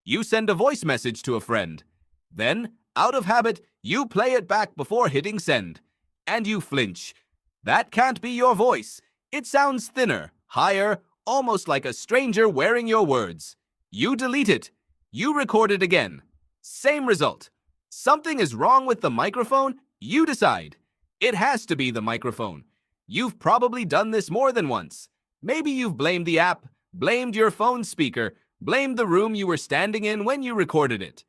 You send a voice message to a friend. Then, out of habit, you play it back before hitting send. And you flinch. That can't be your voice. It sounds thinner, higher, almost like a stranger wearing your words. You delete it. You record it again. Same result. Something is wrong with the microphone. You decide. It has to be the microphone. You've probably done this more than once. Maybe you've blamed the app, blamed your phone speaker, blamed the room you were standing in when you recorded it.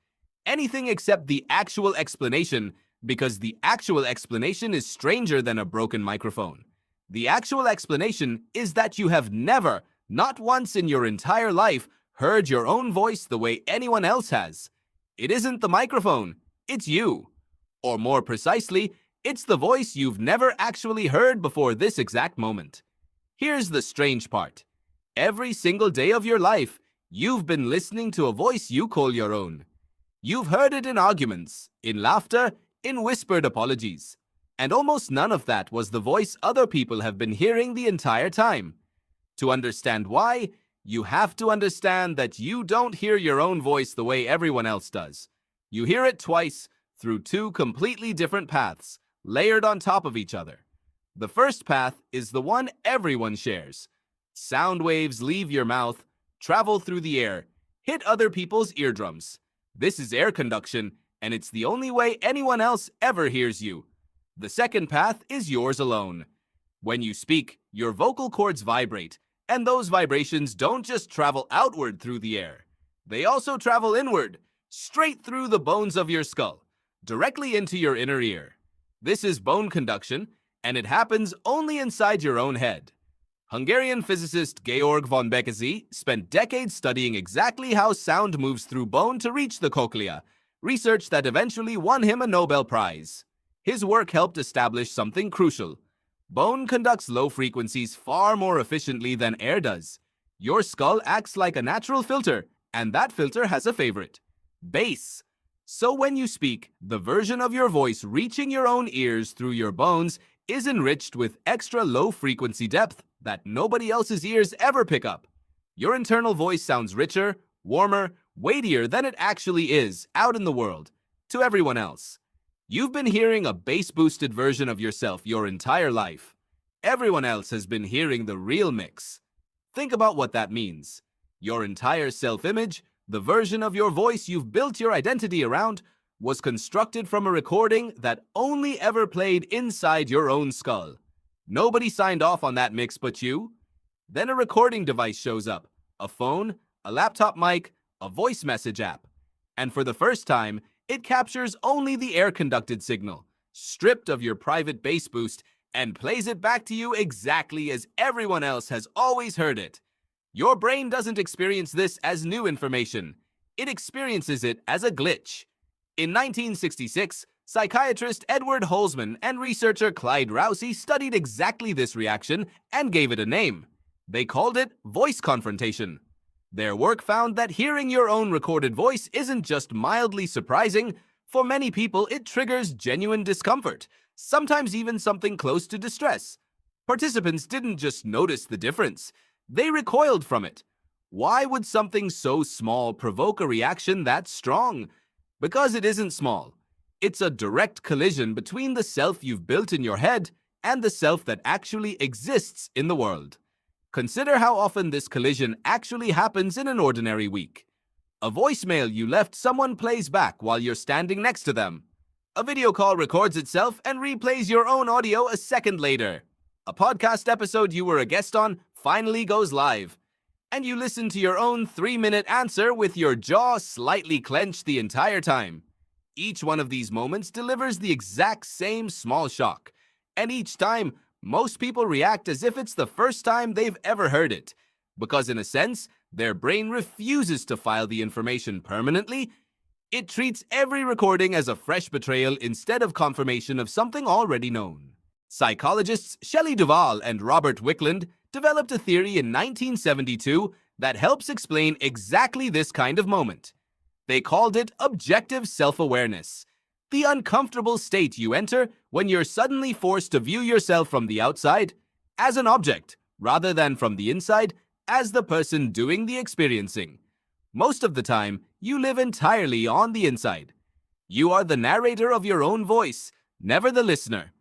Anything except the actual explanation, because the actual explanation is stranger than a broken microphone. The actual explanation is that you have never, not once in your entire life, heard your own voice the way anyone else has. It isn't the microphone, it's you. Or more precisely, it's the voice you've never actually heard before this exact moment. Here's the strange part. Every single day of your life, you've been listening to a voice you call your own. You've heard it in arguments, in laughter, in whispered apologies. And almost none of that was the voice other people have been hearing the entire time. To understand why, you have to understand that you don't hear your own voice the way everyone else does. You hear it twice, through two completely different paths, layered on top of each other. The first path is the one everyone shares. Sound waves leave your mouth, travel through the air, hit other people's eardrums. This is air conduction, and it's the only way anyone else ever hears you. The second path is yours alone. When you speak, your vocal cords vibrate, and those vibrations don't just travel outward through the air. They also travel inward, straight through the bones of your skull, directly into your inner ear. This is bone conduction, and it happens only inside your own head. Hungarian physicist Georg von Békésy spent decades studying exactly how sound moves through bone to reach the cochlea, research that eventually won him a Nobel Prize. His work helped establish something crucial. Bone conducts low frequencies far more efficiently than air does. Your skull acts like a natural filter, and that filter has a favorite: bass. So when you speak, the version of your voice reaching your own ears through your bones is enriched with extra low-frequency depth that nobody else's ears ever pick up. Your internal voice sounds richer, warmer, weightier than it actually is out in the world, to everyone else. You've been hearing a bass-boosted version of yourself your entire life. Everyone else has been hearing the real mix. Think about what that means. Your entire self-image, the version of your voice you've built your identity around, was constructed from a recording that only ever played inside your own skull. Nobody signed off on that mix but you. Then a recording device shows up, a phone, a laptop mic, a voice message app. And for the first time, it captures only the air-conducted signal, stripped of your private bass boost, and plays it back to you exactly as everyone else has always heard it. Your brain doesn't experience this as new information. It experiences it as a glitch. In 1966, psychiatrist Edward Holzman and researcher Clyde Rousey studied exactly this reaction and gave it a name. They called it voice confrontation. Their work found that hearing your own recorded voice isn't just mildly surprising. For many people, it triggers genuine discomfort, sometimes even something close to distress. Participants didn't just notice the difference. They recoiled from it. Why would something so small provoke a reaction that strong? Because it isn't small. It's a direct collision between the self you've built in your head and the self that actually exists in the world. Consider how often this collision actually happens in an ordinary week. A voicemail you left someone plays back while you're standing next to them. A video call records itself and replays your own audio a second later. A podcast episode you were a guest on finally goes live. And you listen to your own 3-minute answer with your jaw slightly clenched the entire time. Each one of these moments delivers the exact same small shock. And each time, most people react as if it's the first time they've ever heard it. Because in a sense, their brain refuses to file the information permanently. It treats every recording as a fresh betrayal instead of confirmation of something already known. Psychologists Shelley Duval and Robert Wicklund developed a theory in 1972 that helps explain exactly this kind of moment. They called it objective self-awareness, the uncomfortable state you enter when you're suddenly forced to view yourself from the outside as an object, rather than from the inside as the person doing the experiencing. Most of the time, you live entirely on the inside. You are the narrator of your own voice, never the listener.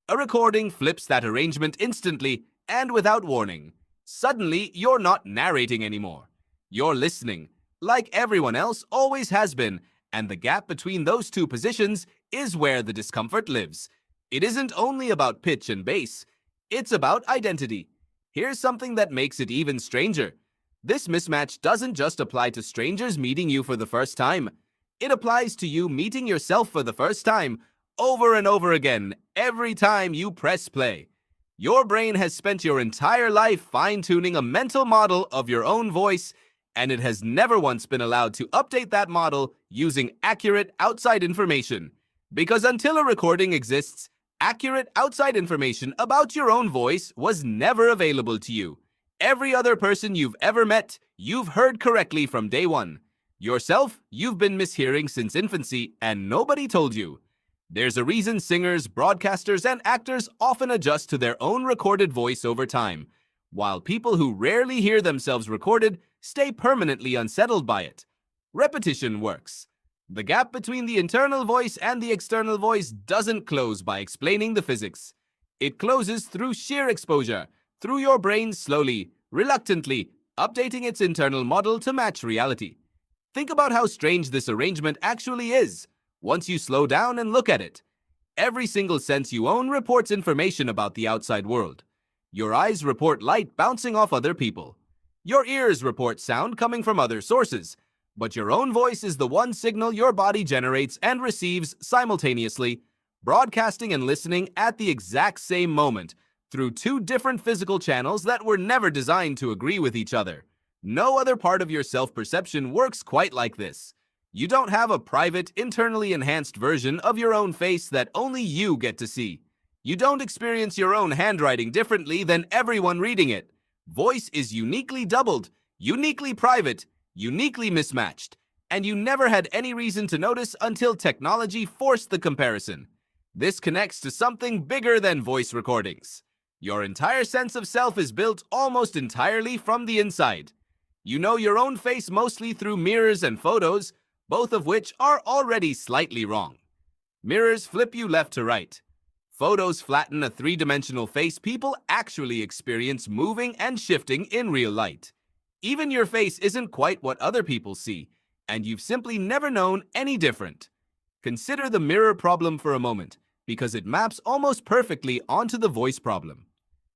A recording flips that arrangement instantly and without warning. Suddenly, you're not narrating anymore. You're listening, like everyone else always has been, and the gap between those two positions is where the discomfort lives. It isn't only about pitch and bass, it's about identity. Here's something that makes it even stranger. This mismatch doesn't just apply to strangers meeting you for the first time. It applies to you meeting yourself for the first time, over and over again, every time you press play. Your brain has spent your entire life fine-tuning a mental model of your own voice, and it has never once been allowed to update that model using accurate outside information. Because until a recording exists, accurate outside information about your own voice was never available to you. Every other person you've ever met, you've heard correctly from day one. Yourself, you've been mishearing since infancy, and nobody told you. There's a reason singers, broadcasters, and actors often adjust to their own recorded voice over time, while people who rarely hear themselves recorded stay permanently unsettled by it. Repetition works. The gap between the internal voice and the external voice doesn't close by explaining the physics. It closes through sheer exposure, through your brain slowly, reluctantly, updating its internal model to match reality. Think about how strange this arrangement actually is, once you slow down and look at it. Every single sense you own reports information about the outside world. Your eyes report light bouncing off other people. Your ears report sound coming from other sources. But your own voice is the one signal your body generates and receives simultaneously, broadcasting and listening at the exact same moment, through two different physical channels that were never designed to agree with each other. No other part of your self-perception works quite like this. You don't have a private, internally enhanced version of your own face that only you get to see. You don't experience your own handwriting differently than everyone reading it. Voice is uniquely doubled, uniquely private, uniquely mismatched, and you never had any reason to notice until technology forced the comparison. This connects to something bigger than voice recordings. Your entire sense of self is built almost entirely from the inside. You know your own face mostly through mirrors and photos, both of which are already slightly wrong. Mirrors flip you left to right. Photos flatten a three-dimensional face people actually experience moving and shifting in real light. Even your face isn't quite what other people see, and you've simply never known any different. Consider the mirror problem for a moment, because it maps almost perfectly onto the voice problem.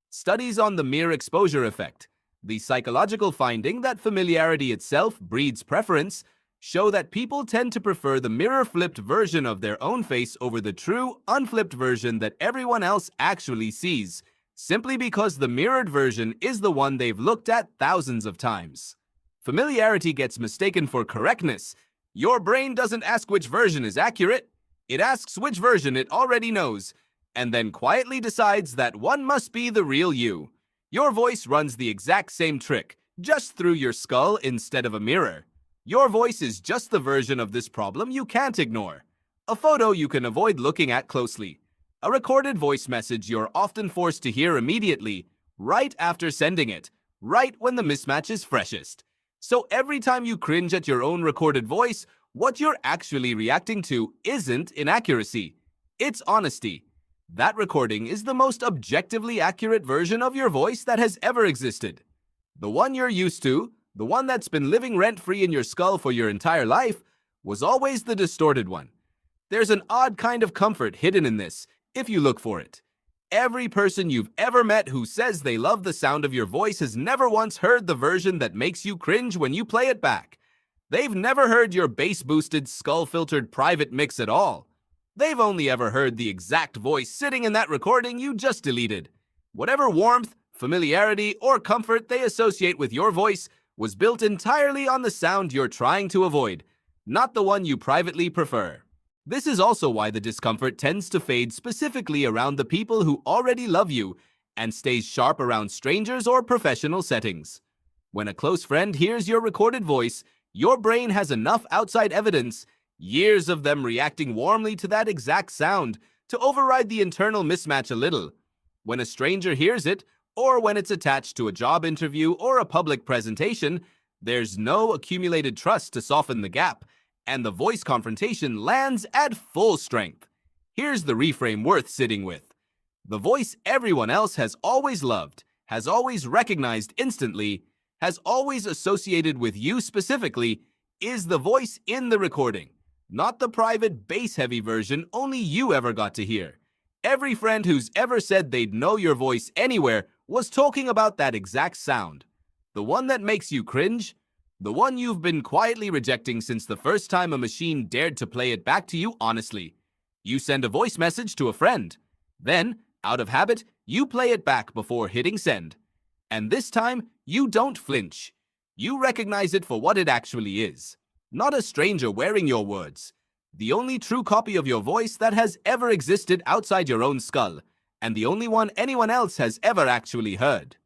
Studies on the mirror exposure effect, the psychological finding that familiarity itself breeds preference, show that people tend to prefer the mirror-flipped version of their own face over the true, unflipped version that everyone else actually sees, simply because the mirrored version is the one they've looked at thousands of times. Familiarity gets mistaken for correctness. Your brain doesn't ask which version is accurate. It asks which version it already knows, and then quietly decides that one must be the real you. Your voice runs the exact same trick, just through your skull instead of a mirror. Your voice is just the version of this problem you can't ignore. A photo you can avoid looking at closely. A recorded voice message you're often forced to hear immediately, right after sending it, right when the mismatch is freshest. So every time you cringe at your own recorded voice, what you're actually reacting to isn't inaccuracy. It's honesty. That recording is the most objectively accurate version of your voice that has ever existed. The one you're used to, the one that's been living rent-free in your skull for your entire life, was always the distorted one. There's an odd kind of comfort hidden in this, if you look for it. Every person you've ever met who says they love the sound of your voice has never once heard the version that makes you cringe when you play it back. They've never heard your bass-boosted, skull-filtered private mix at all. They've only ever heard the exact voice sitting in that recording you just deleted. Whatever warmth, familiarity, or comfort they associate with your voice was built entirely on the sound you're trying to avoid, not the one you privately prefer. This is also why the discomfort tends to fade specifically around the people who already love you and stays sharp around strangers or professional settings. When a close friend hears your recorded voice, your brain has enough outside evidence, years of them reacting warmly to that exact sound, to override the internal mismatch a little. When a stranger hears it, or when it's attached to a job interview or a public presentation, There's no accumulated trust to soften the gap, and the voice confrontation lands at full strength. Here's the reframe worth sitting with. The voice everyone else has always loved, has always recognized instantly, has always associated with you specifically, is the voice in the recording, not the private bass-heavy version only you ever got to hear. Every friend who's ever said they'd know your voice anywhere was talking about that exact sound. The one that makes you cringe, the one you've been quietly rejecting since the first time a machine dared to play it back to you honestly. You send a voice message to a friend. Then, out of habit, you play it back before hitting send. And this time, you don't flinch. You recognize it for what it actually is. Not a stranger wearing your words. The only true copy of your voice that has ever existed outside your own skull, and the only one anyone else has ever actually heard.